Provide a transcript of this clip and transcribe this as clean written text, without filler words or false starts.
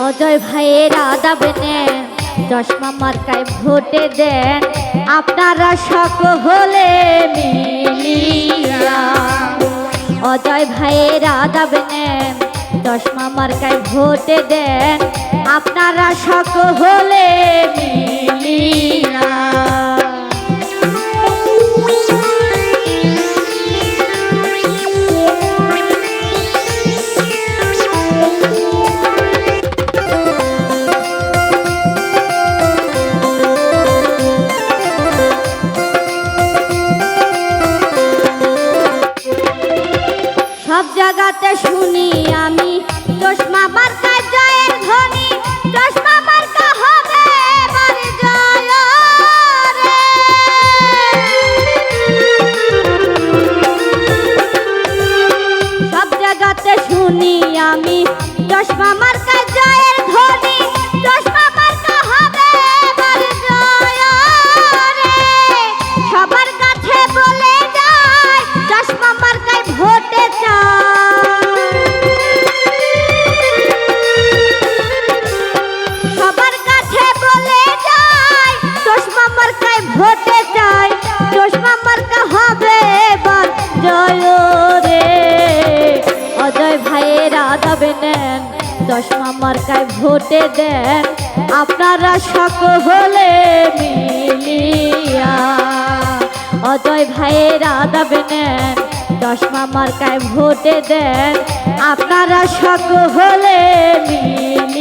অজয় ভাইয়েরা দাবেনে চশমা মার্কায় ভোটে দেন আপনারা সকলে মিলিয়া। অজয় ভাইয়েরা দাবেনে চশমা মার্কায় ভোটে দেন আপনারা সকলে মিলিয়া। সব জায়গাতে শুনি আমি চশমা মার্কা জয়ের ধ্বনি, চশমা মার্কা হবে এবার জয় রে। সব জায়গাতে শুনি আমি চশমা মার্কা জয়ের ধ্বনি, চশমা মার্কা হবে এবার জয় রে। সবার কাছে বলে যায় চশমা মার্কায় ভোটে সবার কাছে বলে যায় চশমা মার্কায় ভোটে চাই, চশমা মার্কা হবে এবার জয় রে। অজয় ভাইয়েরা দাবে নেন চশমা মার্কায় ভোটে দেন আপনারা সকলে মিলিয়া। অজয় ভাইয়েরা দাবে নেন চশমা মার্কায় ভোটে দেন আপনারা সকলে মিলিয়া।